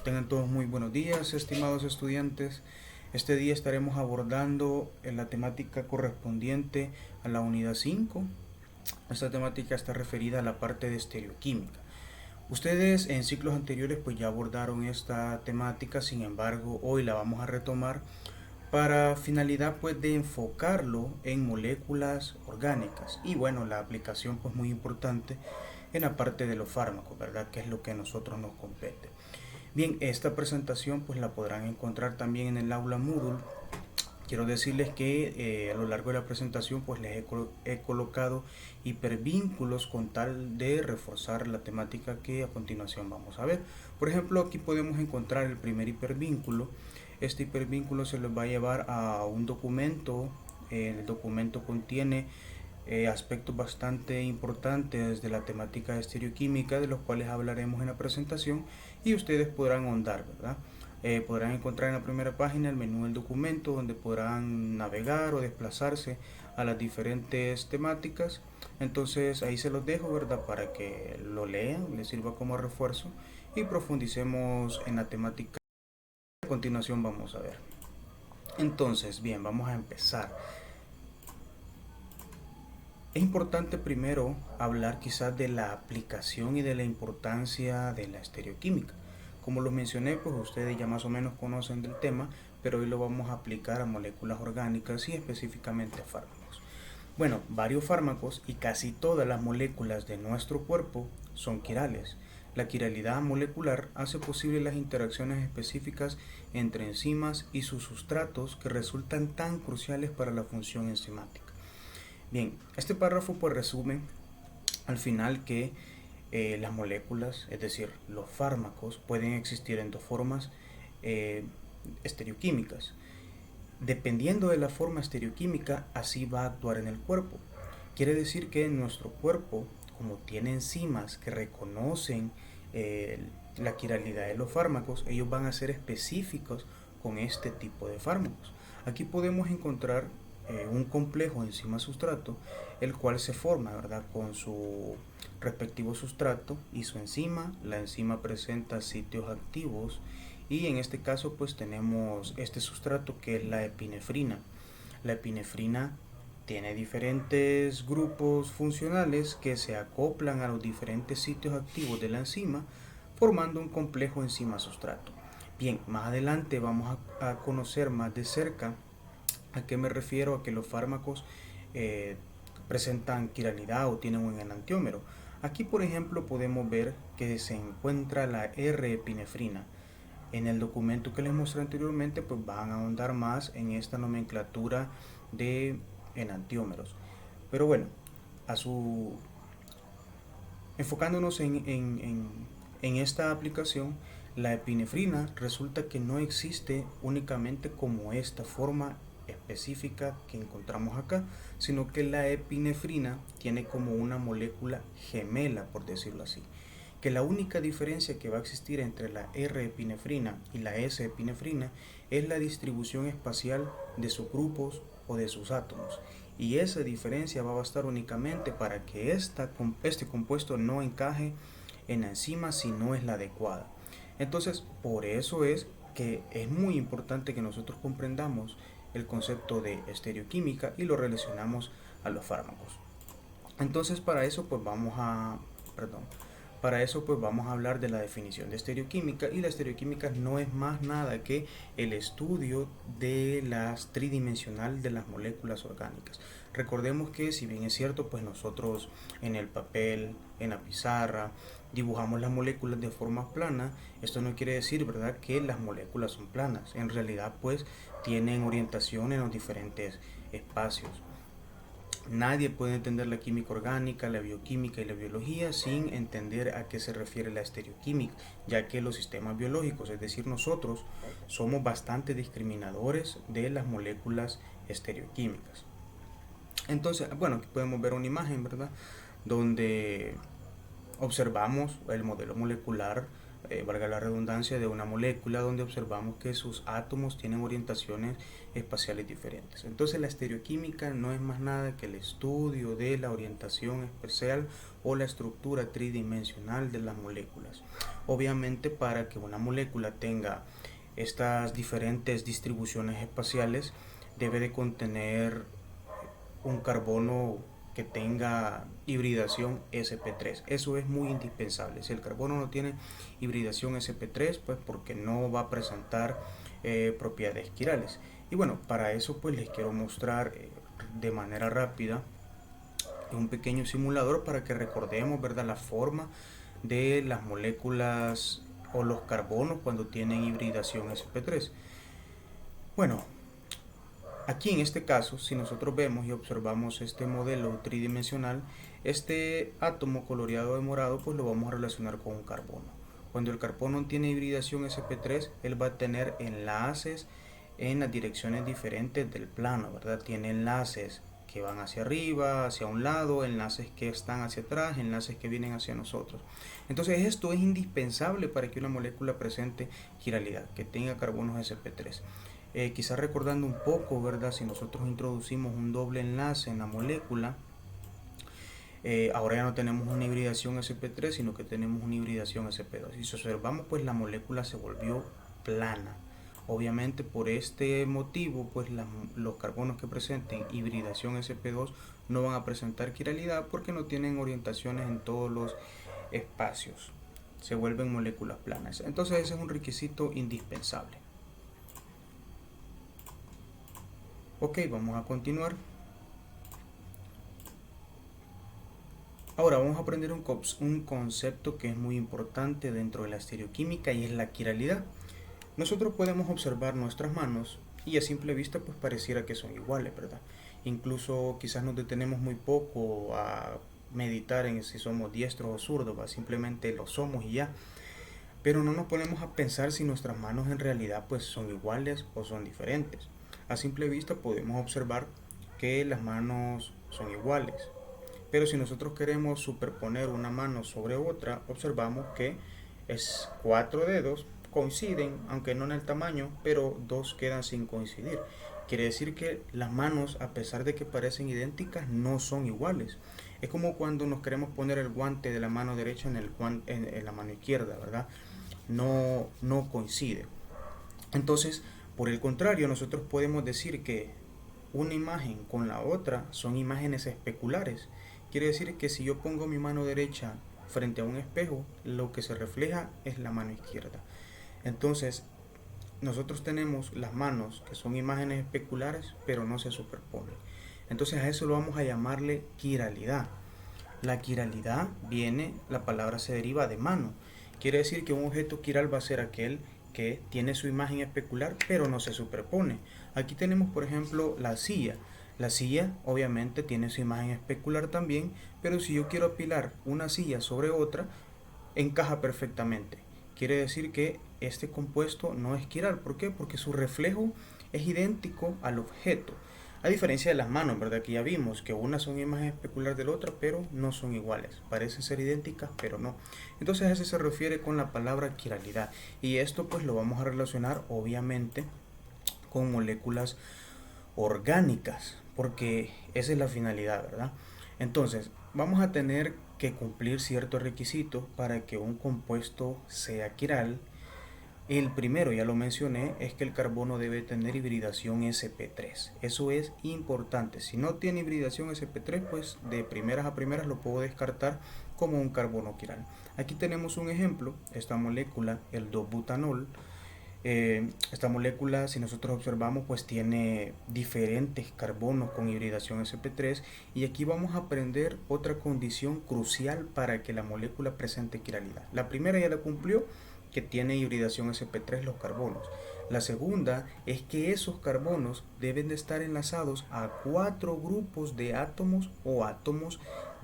Tengan todos muy buenos días, estimados estudiantes. Este día estaremos abordando la temática correspondiente a la unidad 5. Esta temática está referida a la parte de estereoquímica. Ustedes en ciclos anteriores pues ya abordaron esta temática, sin embargo hoy la vamos a retomar para finalidad pues de enfocarlo en moléculas orgánicas y bueno, la aplicación pues muy importante en la parte de los fármacos, ¿verdad? Que es lo que a nosotros nos compete. Bien, esta presentación pues la podrán encontrar también en el aula Moodle. Quiero decirles que a lo largo de la presentación pues he colocado hipervínculos con tal de reforzar la temática que a continuación vamos a ver. Por ejemplo, aquí podemos encontrar el primer hipervínculo. Este hipervínculo se los va a llevar a un documento. El documento contiene aspectos bastante importantes de la temática de estereoquímica, de los cuales hablaremos en la presentación y ustedes podrán ahondar, ¿verdad? Podrán encontrar en la primera página el menú del documento donde podrán navegar o desplazarse a las diferentes temáticas. Entonces ahí se los dejo, ¿verdad? Para que lo lean, les sirva como refuerzo y profundicemos en la temática. A continuación vamos a ver. Entonces, bien, vamos a empezar. Es importante primero hablar quizás de la aplicación y de la importancia de la estereoquímica. Como lo mencioné, pues ustedes ya más o menos conocen del tema, pero hoy lo vamos a aplicar a moléculas orgánicas y específicamente a fármacos. Bueno, varios fármacos y casi todas las moléculas de nuestro cuerpo son quirales. La quiralidad molecular hace posible las interacciones específicas entre enzimas y sus sustratos que resultan tan cruciales para la función enzimática. Bien, este párrafo pues resume al final que las moléculas, es decir, los fármacos, pueden existir en dos formas eh, estereoquímicas. Dependiendo de la forma estereoquímica, así va a actuar en el cuerpo. Quiere decir que nuestro cuerpo, como tiene enzimas que reconocen eh, la quiralidad de los fármacos, ellos van a ser específicos con este tipo de fármacos. Aquí podemos encontrar un complejo enzima-sustrato, el cual se forma, ¿verdad?, con su respectivo sustrato y su enzima. La enzima presenta sitios activos y en este caso pues tenemos este sustrato que es la epinefrina. La epinefrina tiene diferentes grupos funcionales que se acoplan a los diferentes sitios activos de la enzima formando un complejo enzima-sustrato. Bien, más adelante vamos a conocer más de cerca a qué me refiero a que los fármacos eh, presentan quiralidad o tienen un enantiómero. Aquí, por ejemplo, podemos ver que se encuentra la R-epinefrina. En el documento que les mostré anteriormente, pues van a ahondar más en esta nomenclatura de enantiómeros. Pero bueno, a su enfocándonos en esta aplicación, la epinefrina resulta que no existe únicamente como esta forma específica que encontramos acá, sino que la epinefrina tiene como una molécula gemela, por decirlo así. Que la única diferencia que va a existir entre la R-epinefrina y la S-epinefrina es la distribución espacial de sus grupos o de sus átomos. Y esa diferencia va a bastar únicamente para que este compuesto no encaje en la enzima si no es la adecuada. Entonces, por eso es que es muy importante que nosotros comprendamos el concepto de estereoquímica y lo relacionamos a los fármacos. Entonces, para eso pues vamos a hablar de la definición de estereoquímica, y la estereoquímica no es más nada que el estudio de las tridimensional de las moléculas orgánicas. Recordemos que si bien es cierto, pues nosotros en el papel, en la pizarra, dibujamos las moléculas de forma plana, esto no quiere decir, ¿verdad?, que las moléculas son planas. En realidad, pues tienen orientación en los diferentes espacios. Nadie puede entender la química orgánica, la bioquímica y la biología sin entender a qué se refiere la estereoquímica, ya que los sistemas biológicos, es decir, nosotros, somos bastante discriminadores de las moléculas estereoquímicas. Entonces, bueno, aquí podemos ver una imagen, ¿verdad?, donde observamos el modelo molecular valga la redundancia, de una molécula donde observamos que sus átomos tienen orientaciones espaciales diferentes. Entonces la estereoquímica no es más nada que el estudio de la orientación espacial o la estructura tridimensional de las moléculas. Obviamente, para que una molécula tenga estas diferentes distribuciones espaciales, debe de contener un carbono que tenga hibridación sp3. Eso es muy indispensable. Si el carbono no tiene hibridación sp3, pues porque no va a presentar propiedades quirales. Y bueno, para eso pues les quiero mostrar de manera rápida un pequeño simulador para que recordemos, ¿verdad?, la forma de las moléculas o los carbonos cuando tienen hibridación sp3. Bueno, aquí en este caso, si nosotros vemos y observamos este modelo tridimensional, este átomo coloreado de morado pues lo vamos a relacionar con un carbono. Cuando el carbono tiene hibridación sp3, él va a tener enlaces en las direcciones diferentes del plano, ¿verdad? Tiene enlaces que van hacia arriba, hacia un lado, enlaces que están hacia atrás, enlaces que vienen hacia nosotros. Entonces esto es indispensable para que una molécula presente quiralidad, que tenga carbonos sp3. Quizás recordando un poco, ¿verdad? Si nosotros introducimos un doble enlace en la molécula, ahora ya no tenemos una hibridación sp3, sino que tenemos una hibridación sp2. Y si observamos, pues la molécula se volvió plana. Obviamente por este motivo, pues los carbonos que presenten hibridación sp2 no van a presentar quiralidad porque no tienen orientaciones en todos los espacios. Se vuelven moléculas planas. Entonces ese es un requisito indispensable. Ok, vamos a continuar. Ahora vamos a aprender un concepto que es muy importante dentro de la estereoquímica y es la quiralidad. Nosotros podemos observar nuestras manos y a simple vista pues pareciera que son iguales, ¿verdad? Incluso quizás nos detenemos muy poco a meditar en si somos diestros o zurdos, ¿va? Simplemente lo somos y ya. Pero no nos ponemos a pensar si nuestras manos en realidad pues son iguales o son diferentes. A simple vista podemos observar que las manos son iguales, pero si nosotros queremos superponer una mano sobre otra, observamos que es 4 dedos coinciden, aunque no en el tamaño, pero 2 quedan sin coincidir. Quiere decir que las manos, a pesar de que parecen idénticas, no son iguales. Es como cuando nos queremos poner el guante de la mano derecha en la mano izquierda, ¿verdad? No coincide. Entonces, por el contrario, nosotros podemos decir que una imagen con la otra son imágenes especulares. Quiere decir que si yo pongo mi mano derecha frente a un espejo, lo que se refleja es la mano izquierda. Entonces, nosotros tenemos las manos que son imágenes especulares, pero no se superponen. Entonces a eso lo vamos a llamarle quiralidad. La quiralidad la palabra se deriva de mano. Quiere decir que un objeto quiral va a ser aquel que tiene su imagen especular, pero no se superpone. Aquí tenemos, por ejemplo, la silla. La silla obviamente tiene su imagen especular también, pero si yo quiero apilar una silla sobre otra, encaja perfectamente. Quiere decir que este compuesto no es quiral. ¿Por qué? Porque su reflejo es idéntico al objeto. A diferencia de las manos, ¿verdad? Que ya vimos que unas son imagen especular de la otra, pero no son iguales. Parecen ser idénticas, pero no. Entonces a eso se refiere con la palabra quiralidad. Y esto pues lo vamos a relacionar obviamente con moléculas orgánicas, porque esa es la finalidad, ¿verdad? Entonces vamos a tener que cumplir ciertos requisitos para que un compuesto sea quiral. El primero, ya lo mencioné, es que el carbono debe tener hibridación sp3. Eso es importante. Si no tiene hibridación sp3, pues de primeras a primeras lo puedo descartar como un carbono quiral. Aquí tenemos un ejemplo, esta molécula, el 2-butanol. Esta molécula, si nosotros observamos, pues tiene diferentes carbonos con hibridación sp3, y aquí vamos a aprender otra condición crucial para que la molécula presente quiralidad. La primera ya la cumplió, que tiene hibridación sp3 los carbonos. La segunda es que esos carbonos deben de estar enlazados a 4 grupos de átomos o átomos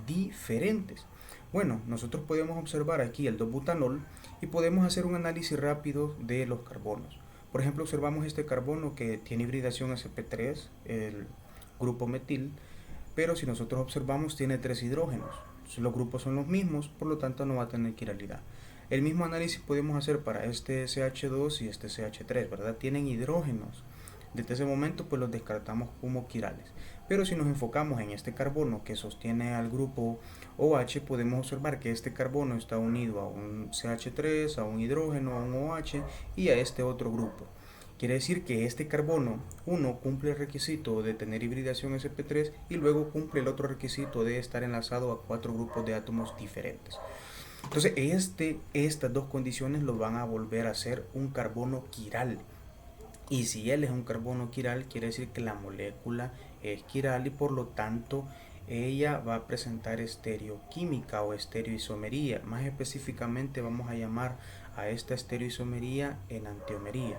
diferentes. Bueno, nosotros podemos observar aquí el 2-butanol y podemos hacer un análisis rápido de los carbonos. Por ejemplo, observamos este carbono que tiene hibridación sp3, el grupo metil, pero si nosotros observamos tiene 3 hidrógenos. Los grupos son los mismos, por lo tanto no va a tener quiralidad. El mismo análisis podemos hacer para este CH2 y este CH3, ¿verdad? Tienen hidrógenos. Desde ese momento pues los descartamos como quirales. Pero si nos enfocamos en este carbono que sostiene al grupo OH, podemos observar que este carbono está unido a un CH3, a un hidrógeno, a un OH y a este otro grupo. Quiere decir que este carbono, uno, cumple el requisito de tener hibridación sp3 y luego cumple el otro requisito de estar enlazado a 4 grupos de átomos diferentes. Entonces, estas dos condiciones lo van a volver a ser un carbono quiral. Y si él es un carbono quiral, quiere decir que la molécula es quiral y por lo tanto ella va a presentar estereoquímica o estereoisomería. Más específicamente vamos a llamar a esta estereoisomería enantiomería.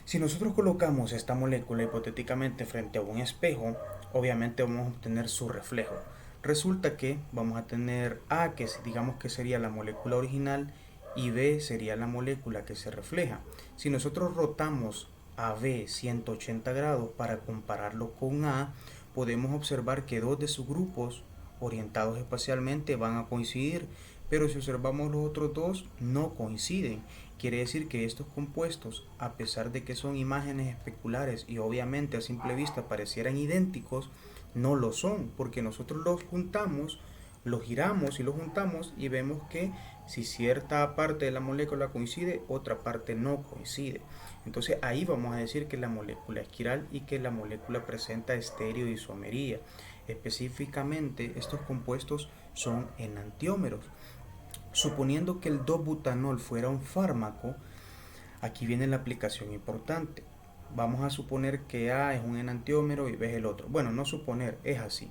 Si nosotros colocamos esta molécula hipotéticamente frente a un espejo, obviamente vamos a obtener su reflejo. Resulta que vamos a tener A, que digamos que sería la molécula original, y B sería la molécula que se refleja. Si nosotros rotamos a B 180 grados para compararlo con A, podemos observar que dos de sus grupos orientados espacialmente van a coincidir, pero si observamos los otros dos no coinciden. Quiere decir que estos compuestos, a pesar de que son imágenes especulares y obviamente a simple vista parecieran idénticos, no lo son, porque nosotros los juntamos, los giramos y los juntamos y vemos que si cierta parte de la molécula coincide, otra parte no coincide. Entonces ahí vamos a decir que la molécula es quiral y que la molécula presenta estereoisomería. Específicamente, estos compuestos son enantiómeros. Suponiendo que el 2-butanol fuera un fármaco, aquí viene la aplicación importante. Vamos a suponer que A es un enantiómero y B es el otro. Bueno, no suponer, es así.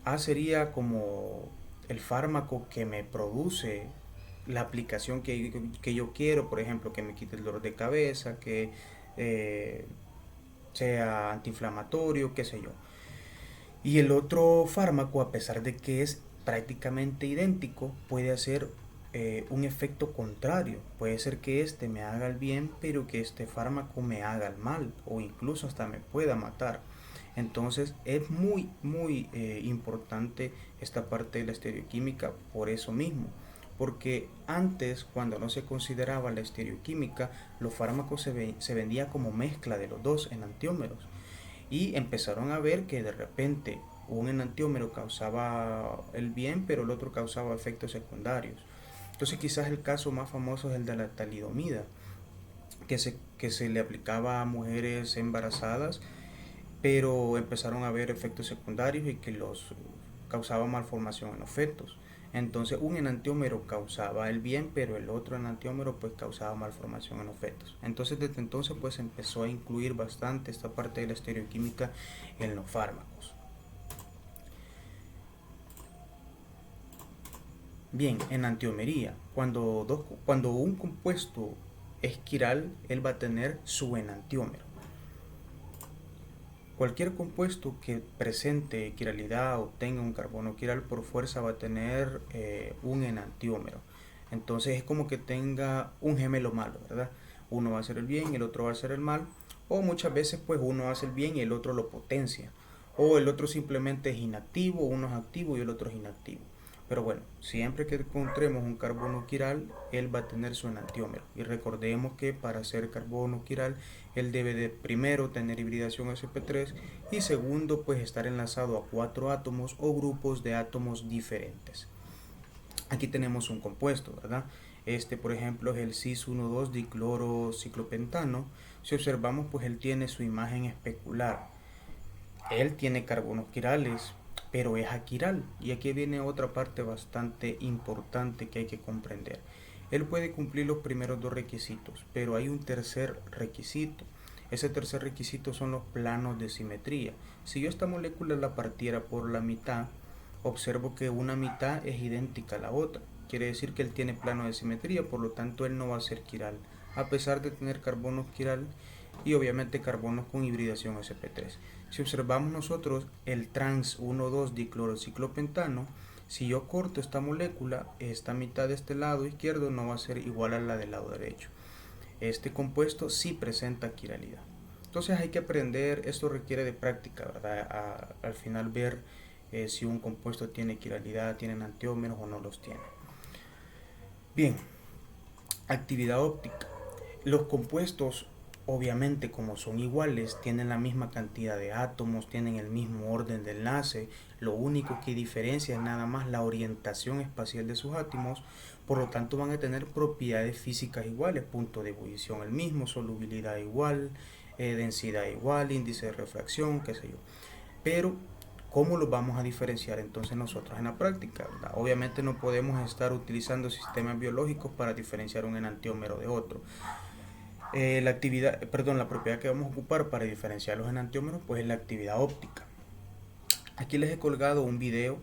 A sería como el fármaco que me produce la aplicación que yo quiero, por ejemplo, que me quite el dolor de cabeza, que sea antiinflamatorio, qué sé yo. Y el otro fármaco, a pesar de que es prácticamente idéntico, puede hacer un efecto contrario. Puede ser que este me haga el bien, pero que este fármaco me haga el mal, o incluso hasta me pueda matar. Entonces es muy importante esta parte de la estereoquímica por eso mismo. Porque antes, cuando no se consideraba la estereoquímica, los fármacos se vendía como mezcla de los dos enantiómeros. Y empezaron a ver que de repente un enantiómero causaba el bien, pero el otro causaba efectos secundarios. Entonces quizás el caso más famoso es el de la talidomida, que se le aplicaba a mujeres embarazadas, pero empezaron a ver efectos secundarios y que los causaba malformación en los fetos. Entonces un enantiómero causaba el bien, pero el otro enantiómero pues causaba malformación en los fetos. Entonces desde entonces pues empezó a incluir bastante esta parte de la estereoquímica en los fármacos. Bien, enantiomería. Cuando un compuesto es quiral, él va a tener su enantiómero. Cualquier compuesto que presente quiralidad o tenga un carbono quiral por fuerza va a tener un enantiómero. Entonces es como que tenga un gemelo malo, ¿verdad? Uno va a hacer el bien y el otro va a hacer el mal. O muchas veces pues uno hace el bien y el otro lo potencia. O el otro simplemente es inactivo, uno es activo y el otro es inactivo. Pero bueno, siempre que encontremos un carbono quiral, él va a tener su enantiómero. Y recordemos que para ser carbono quiral, él debe de primero tener hibridación sp3 y segundo, pues estar enlazado a 4 átomos o grupos de átomos diferentes. Aquí tenemos un compuesto, ¿verdad? Este, por ejemplo, es el cis-1,2 diclorociclopentano. Si observamos, pues él tiene su imagen especular. Él tiene carbonos quirales, pero es aquiral. Y aquí viene otra parte bastante importante que hay que comprender. Él puede cumplir los primeros dos requisitos, pero hay un tercer requisito. Ese tercer requisito son los planos de simetría. Si yo esta molécula la partiera por la mitad, observo que una mitad es idéntica a la otra. Quiere decir que él tiene plano de simetría, por lo tanto él no va a ser quiral, a pesar de tener carbonos quiral y obviamente carbonos con hibridación sp3. Si observamos nosotros el trans 1,2 diclorociclopentano, si yo corto esta molécula, esta mitad de este lado izquierdo no va a ser igual a la del lado derecho. Este compuesto sí presenta quiralidad. Entonces hay que aprender, esto requiere de práctica, ¿verdad? Al final ver si un compuesto tiene quiralidad, tiene enantiómeros o no los tiene. Bien, actividad óptica. Los compuestos, obviamente, como son iguales, tienen la misma cantidad de átomos, tienen el mismo orden de enlace. Lo único que diferencia es nada más la orientación espacial de sus átomos. Por lo tanto, van a tener propiedades físicas iguales, punto de ebullición el mismo, solubilidad igual, densidad igual, índice de refracción, qué sé yo. Pero, ¿cómo los vamos a diferenciar entonces nosotros en la práctica? ¿Verdad? Obviamente no podemos estar utilizando sistemas biológicos para diferenciar un enantiómero de otro. La propiedad que vamos a ocupar para diferenciar los enantiómeros pues es la actividad óptica. Aquí les he colgado un video,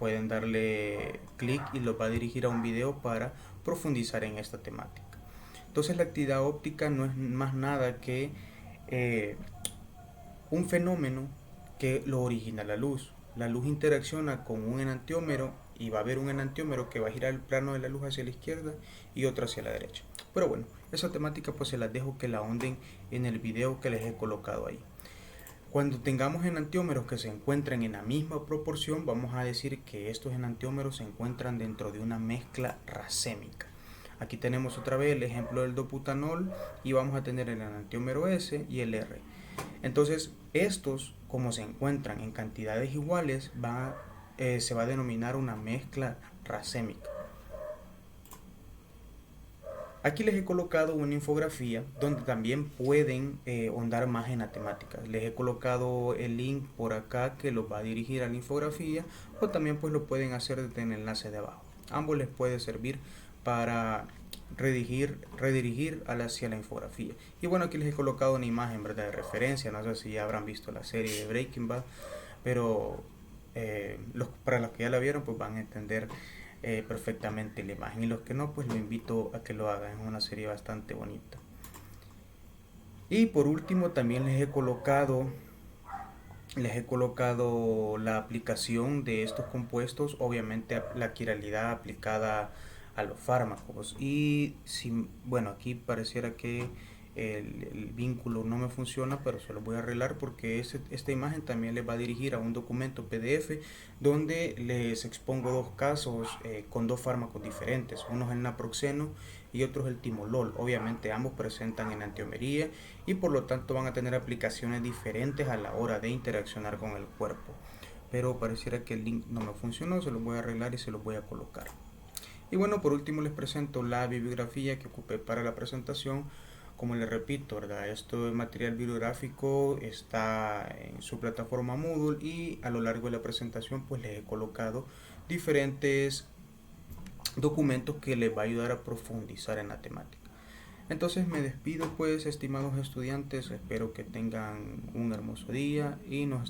pueden darle clic y los va a dirigir a un video para profundizar en esta temática. Entonces la actividad óptica no es más nada que eh, un fenómeno que lo origina la luz. La luz interacciona con un enantiómero y va a haber un enantiómero que va a girar el plano de la luz hacia la izquierda y otro hacia la derecha. Pero bueno, esa temática pues se las dejo que la ahonden en el video que les he colocado ahí. Cuando tengamos enantiómeros que se encuentren en la misma proporción, vamos a decir que estos enantiómeros se encuentran dentro de una mezcla racémica. Aquí tenemos otra vez el ejemplo del dobutanol y vamos a tener el enantiómero S y el R. Entonces, estos, como se encuentran en cantidades iguales, se va a denominar una mezcla racémica. Aquí les he colocado una infografía donde también pueden ahondar más en la temática. Les he colocado el link por acá que los va a dirigir a la infografía, o también pues lo pueden hacer desde el enlace de abajo. Ambos les puede servir para redirigir hacia la infografía. Y bueno, aquí les he colocado una imagen, ¿verdad?, de referencia. No sé si ya habrán visto la serie de Breaking Bad, pero para los que ya la vieron pues van a entender perfectamente la imagen, y los que no pues lo invito a que lo hagan. Es una serie bastante bonita. Y por último también les he colocado la aplicación de estos compuestos, obviamente la quiralidad aplicada a los fármacos. Y si, bueno, aquí pareciera que el vínculo no me funciona, pero se lo voy a arreglar porque esta imagen también les va a dirigir a un documento PDF donde les expongo dos casos con dos fármacos diferentes. Uno es el naproxeno y otro es el timolol. Obviamente ambos presentan enantiomería y por lo tanto van a tener aplicaciones diferentes a la hora de interaccionar con el cuerpo. Pero pareciera que el link no me funcionó, se lo voy a arreglar y se lo voy a colocar. Y bueno, por último les presento la bibliografía que ocupé para la presentación. Como les repito, ¿verdad?, esto de material bibliográfico está en su plataforma Moodle, y a lo largo de la presentación pues les he colocado diferentes documentos que les va a ayudar a profundizar en la temática. Entonces me despido pues, estimados estudiantes, espero que tengan un hermoso día y nos